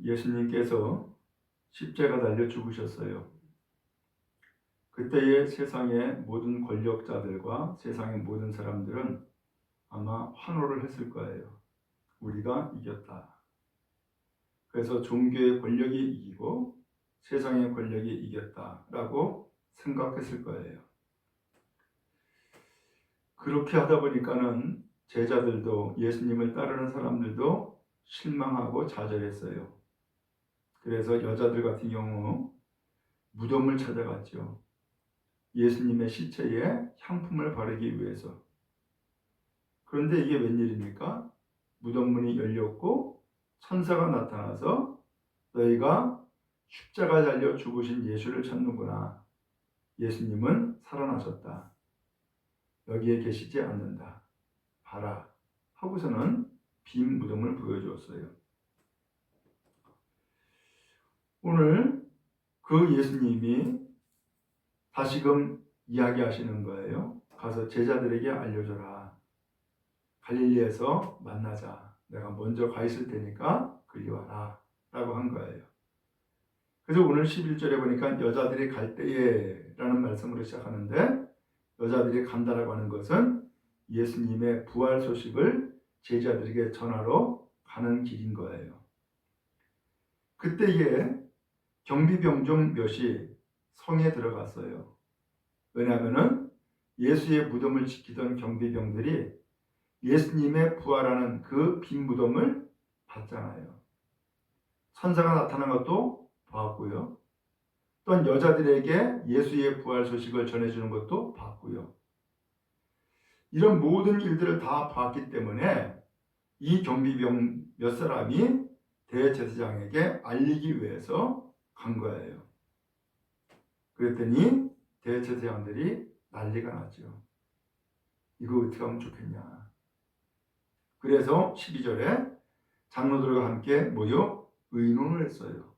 예수님께서 십자가 달려 죽으셨어요. 그때의 세상의 모든 권력자들과 세상의 모든 사람들은 아마 환호를 했을 거예요. 우리가 이겼다. 그래서 종교의 권력이 이기고 세상의 권력이 이겼다라고 생각했을 거예요. 그렇게 하다 보니까는 제자들도 예수님을 따르는 사람들도 실망하고 좌절했어요. 그래서 여자들 같은 경우 무덤을 찾아갔죠. 예수님의 시체에 향품을 바르기 위해서. 그런데 이게 웬일입니까? 무덤 문이 열렸고 천사가 나타나서 너희가 십자가 달려 죽으신 예수를 찾는구나. 예수님은 살아나셨다. 여기에 계시지 않는다. 봐라. 하고서는 빈 무덤을 보여주었어요. 오늘 그 예수님이 다시금 이야기하시는 거예요. 가서 제자들에게 알려줘라. 갈릴리에서 만나자. 내가 먼저 가 있을 테니까 그리 와라. 라고 한 거예요. 그래서 오늘 11절에 보니까 여자들이 갈 때에 라는 말씀으로 시작하는데 여자들이 간다라고 하는 것은 예수님의 부활 소식을 제자들에게 전하러 가는 길인 거예요. 그때에 경비병중 몇이 성에 들어갔어요. 왜냐하면 예수의 무덤을 지키던 경비병들이 예수님의 부활하는 그 빈 무덤을 봤잖아요. 천사가 나타난 것도 봤고요. 또한 여자들에게 예수의 부활 소식을 전해주는 것도 봤고요. 이런 모든 일들을 다 봤기 때문에 이 경비병 몇 사람이 대제사장에게 알리기 위해서 간 거예요. 그랬더니 대제사장들이 난리가 났죠. 이거 어떻게 하면 좋겠냐. 그래서 12절에 장로들과 함께 모여 의논을 했어요.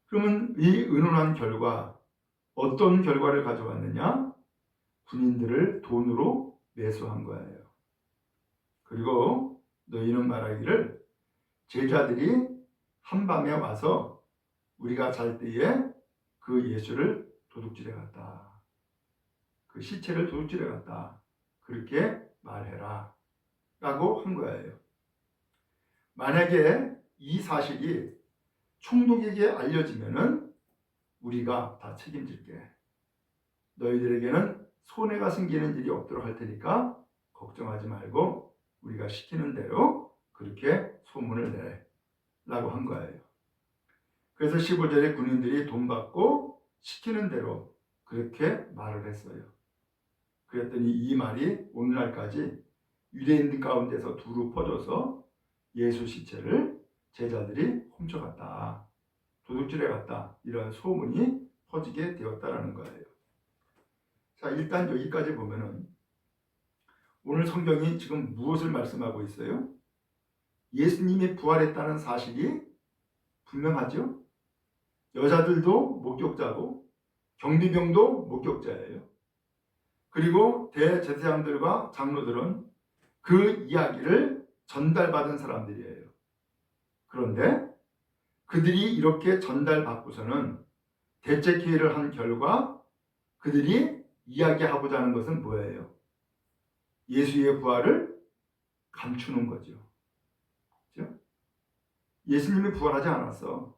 그러면 이 의논한 결과 어떤 결과를 가져왔느냐? 군인들을 돈으로 매수한 거예요. 그리고 너희는 말하기를 제자들이 한밤에 와서 우리가 잘 때에 그 예수를 도둑질해 갔다. 그 시체를 도둑질해 갔다. 그렇게 말해라. 라고 한 거예요. 만약에 이 사실이 총독에게 알려지면은 우리가 다 책임질게. 너희들에게는 손해가 생기는 일이 없도록 할 테니까 걱정하지 말고 우리가 시키는 대로 그렇게 소문을 내. 라고 한 거예요. 그래서 15절에 군인들이 돈 받고 시키는 대로 그렇게 말을 했어요. 그랬더니 이 말이 오늘날까지 유대인들 가운데서 두루 퍼져서 예수 시체를 제자들이 훔쳐갔다. 도둑질해 갔다. 이런 소문이 퍼지게 되었다라는 거예요. 자, 일단 여기까지 보면은 오늘 성경이 지금 무엇을 말씀하고 있어요? 예수님이 부활했다는 사실이 분명하죠? 여자들도 목격자고 경비병도 목격자예요. 그리고 대제사장들과 장로들은 그 이야기를 전달받은 사람들이에요. 그런데 그들이 이렇게 전달받고서는 대책회의를 한 결과 그들이 이야기하고자 하는 것은 뭐예요? 예수의 부활을 감추는 거죠. 그렇죠? 예수님이 부활하지 않았어.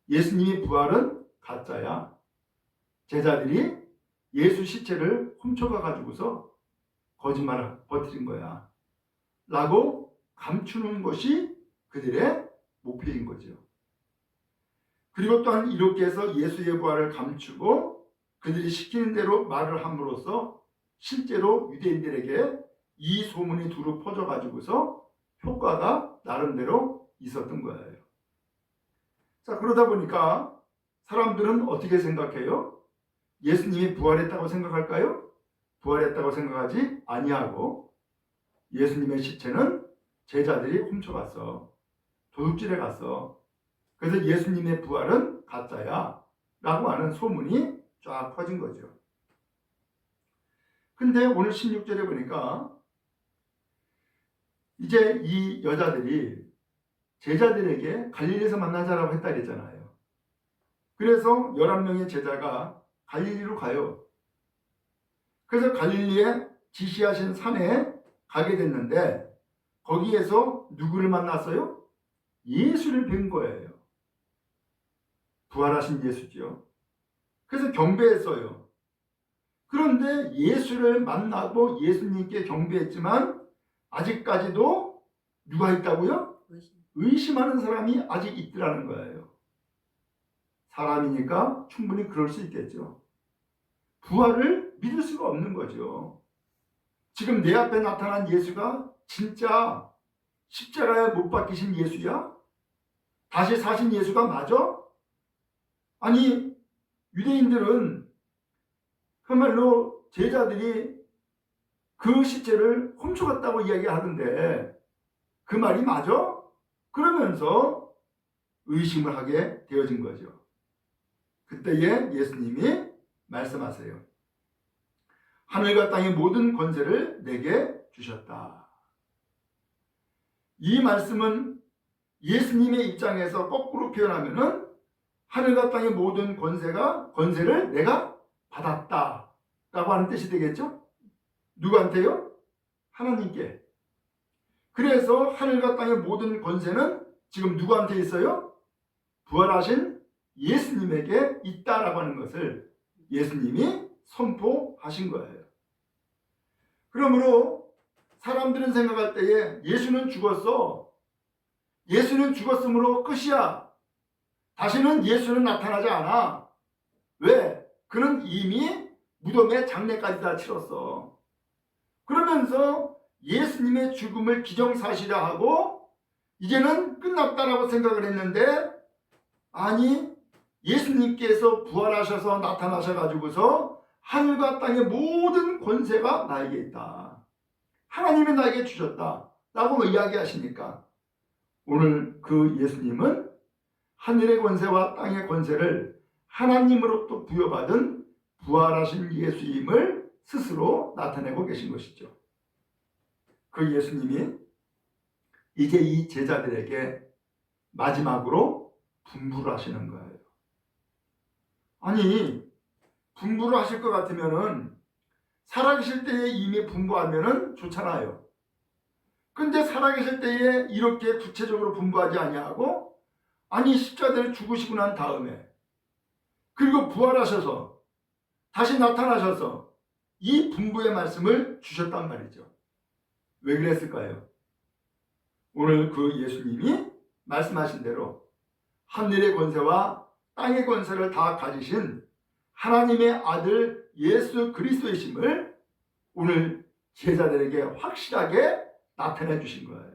예수님이 부활은 가짜야. 제자들이 예수 시체를 훔쳐가 가지고서 거짓말을 버티는 거야. 라고 감추는 것이 그들의 목표인 거죠. 그리고 또한 이렇게 해서 예수의 부활을 감추고 그들이 시키는 대로 말을 함으로써 실제로 유대인들에게 이 소문이 두루 퍼져 가지고서 효과가 나름대로 있었던 거예요. 자, 그러다 보니까 사람들은 어떻게 생각해요? 예수님이 부활했다고 생각할까요? 부활했다고 생각하지 아니하고 예수님의 시체는 제자들이 훔쳐갔어. 도둑질해 갔어. 그래서 예수님의 부활은 가짜야 라고 하는 소문이 쫙 퍼진 거죠. 근데 오늘 16절에 보니까 이제 이 여자들이 제자들에게 갈릴리에서 만나자라고 했다 그랬잖아요. 그래서 11명의 제자가 갈릴리로 가요. 그래서 갈릴리에 지시하신 산에 가게 됐는데 거기에서 누구를 만났어요? 예수를 뵌 거예요. 부활하신 예수죠. 그래서 경배했어요. 그런데 예수를 만나고 예수님께 경배했지만 아직까지도 누가 있다고요? 의심하는 사람이 아직 있더라는 거예요. 사람이니까 충분히 그럴 수 있겠죠. 부활을 믿을 수가 없는 거죠. 지금 내 앞에 나타난 예수가 진짜 십자가에 못 박히신 예수야? 다시 사신 예수가 맞아? 아니, 유대인들은 그야말로 제자들이 그 시체를 훔쳐갔다고 이야기하던데 그 말이 맞아? 그러면서 의심을 하게 되어진 거죠. 그때에 예수님이 말씀하세요. 하늘과 땅의 모든 권세를 내게 주셨다. 이 말씀은 예수님의 입장에서 거꾸로 표현하면은 하늘과 땅의 모든 권세를 내가 받았다 라고 하는 뜻이 되겠죠? 누구한테요? 하나님께. 그래서 하늘과 땅의 모든 권세는 지금 누구한테 있어요? 부활하신 예수님에게 있다라고 하는 것을 예수님이 선포하신 거예요. 그러므로 사람들은 생각할 때에 예수는 죽었어. 예수는 죽었으므로 끝이야. 다시는 예수는 나타나지 않아. 왜? 그는 이미 무덤에 장례까지 다 치렀어. 그러면서 예수님의 죽음을 기정사실화 하고 이제는 끝났다라고 생각을 했는데 아니 예수님께서 부활하셔서 나타나셔가지고서 하늘과 땅의 모든 권세가 나에게 있다. 하나님이 나에게 주셨다. 라고 이야기하시니까 오늘 그 예수님은 하늘의 권세와 땅의 권세를 하나님으로부터 부여받은 부활하신 예수임을 스스로 나타내고 계신 것이죠. 그 예수님이 이제 이 제자들에게 마지막으로 분부를 하시는 거예요. 아니 분부를 하실 것 같으면은 살아계실 때에 이미 분부하면은 좋잖아요. 근데 살아계실 때에 이렇게 구체적으로 분부하지 아니하고 아니 십자가를 죽으시고 난 다음에 그리고 부활하셔서 다시 나타나셔서 이 분부의 말씀을 주셨단 말이죠. 왜 그랬을까요? 오늘 그 예수님이 말씀하신 대로 하늘의 권세와 땅의 권세를 다 가지신 하나님의 아들 예수 그리스도이심을 오늘 제자들에게 확실하게 나타내 주신 거예요.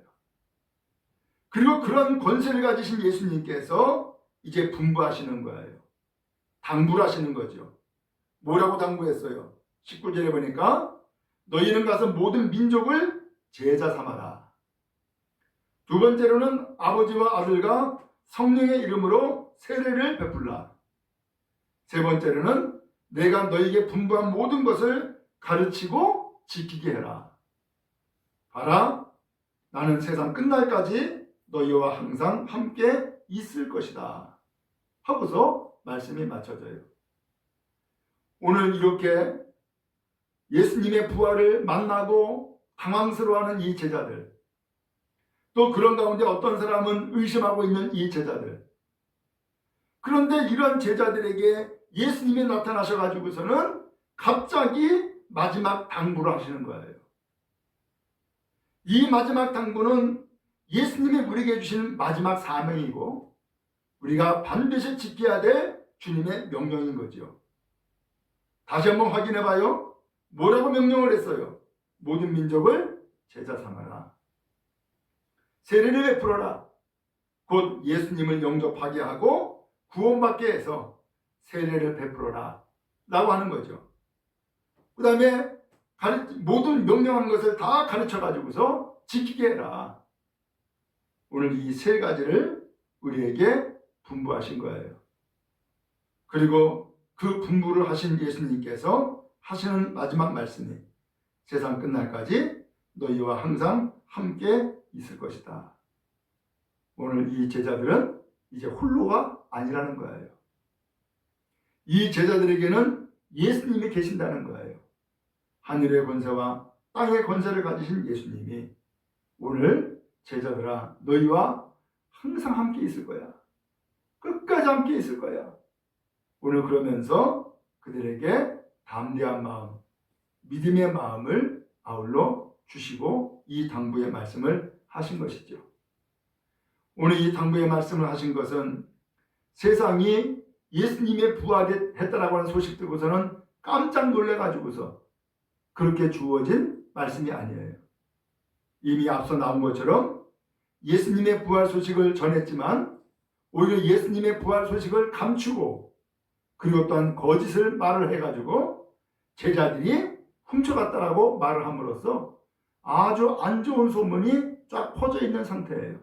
그리고 그런 권세를 가지신 예수님께서 이제 분부하시는 거예요. 당부를 하시는 거죠. 뭐라고 당부했어요? 19절에 보니까 너희는 가서 모든 민족을 제자 삼아라. 두 번째로는 아버지와 아들과 성령의 이름으로 세례를 베풀라. 세 번째로는 내가 너희에게 분부한 모든 것을 가르치고 지키게 해라. 봐라, 나는 세상 끝날까지 너희와 항상 함께 있을 것이다. 하고서 말씀이 맞춰져요. 오늘 이렇게 예수님의 부활을 만나고 당황스러워하는 이 제자들, 또 그런 가운데 어떤 사람은 의심하고 있는 이 제자들, 그런데 이런 제자들에게 예수님이 나타나셔가지고서는 갑자기 마지막 당부를 하시는 거예요. 이 마지막 당부는 예수님이 우리에게 주신 마지막 사명이고 우리가 반드시 지켜야 될 주님의 명령인 거죠. 다시 한번 확인해 봐요. 뭐라고 명령을 했어요? 모든 민족을 제자 삼아라. 세례를 베풀어라. 곧 예수님을 영접하게 하고 구원받게 해서 세례를 베풀어라 라고 하는 거죠. 그 다음에 모든 명령한 것을 다 가르쳐 가지고서 지키게 해라. 오늘 이 세 가지를 우리에게 분부하신 거예요. 그리고 그 분부를 하신 예수님께서 하시는 마지막 말씀이 세상 끝날까지 너희와 항상 함께 있을 것이다. 오늘 이 제자들은 이제 홀로가 아니라는 거예요. 이 제자들에게는 예수님이 계신다는 거예요. 하늘의 권세와 땅의 권세를 가지신 예수님이 오늘 제자들아 너희와 항상 함께 있을 거야. 끝까지 함께 있을 거야. 오늘 그러면서 그들에게 담대한 마음, 믿음의 마음을 아울러 주시고 이 당부의 말씀을 하신 것이죠. 오늘 이 당부의 말씀을 하신 것은 세상이 예수님의 부활했다라고 하는 소식 듣고서는 깜짝 놀래가지고서 그렇게 주어진 말씀이 아니에요. 이미 앞서 나온 것처럼 예수님의 부활 소식을 전했지만 오히려 예수님의 부활 소식을 감추고 그리고 또한 거짓을 말을 해가지고 제자들이 훔쳐갔다라고 말을 함으로써 아주 안 좋은 소문이 쫙 퍼져 있는 상태예요.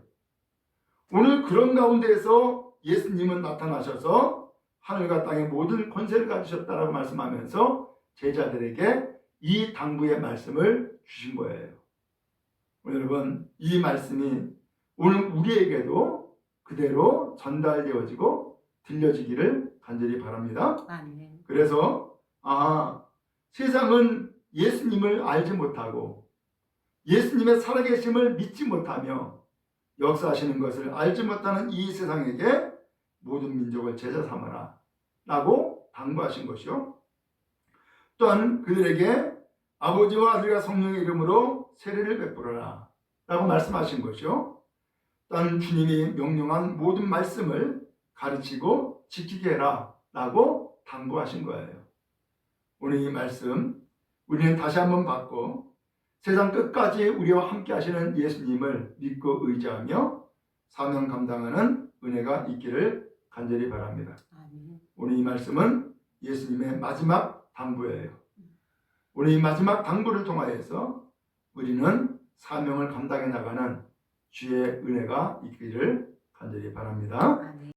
오늘 그런 가운데에서 예수님은 나타나셔서 하늘과 땅의 모든 권세를 가지셨다라고 말씀하면서 제자들에게 이 당부의 말씀을 주신 거예요. 여러분, 이 말씀이 오늘 우리에게도 그대로 전달되어지고 들려지기를 간절히 바랍니다. 아멘. 그래서 세상은 예수님을 알지 못하고 예수님의 살아계심을 믿지 못하며 역사하시는 것을 알지 못하는 이 세상에게 모든 민족을 제자 삼아라 라고 당부하신 것이요. 또한 그들에게 아버지와 아들과 성령의 이름으로 세례를 베풀어라 라고 말씀하신 것이요. 또한 주님이 명령한 모든 말씀을 가르치고 지키게 해라 라고 당부하신 거예요. 오늘 이 말씀 우리는 다시 한번 받고 세상 끝까지 우리와 함께 하시는 예수님을 믿고 의지하며 사명 감당하는 은혜가 있기를 간절히 바랍니다. 아멘. 오늘 이 말씀은 예수님의 마지막 당부예요. 오늘 이 마지막 당부를 통하여서 우리는 사명을 감당해 나가는 주의 은혜가 있기를 간절히 바랍니다. 아멘.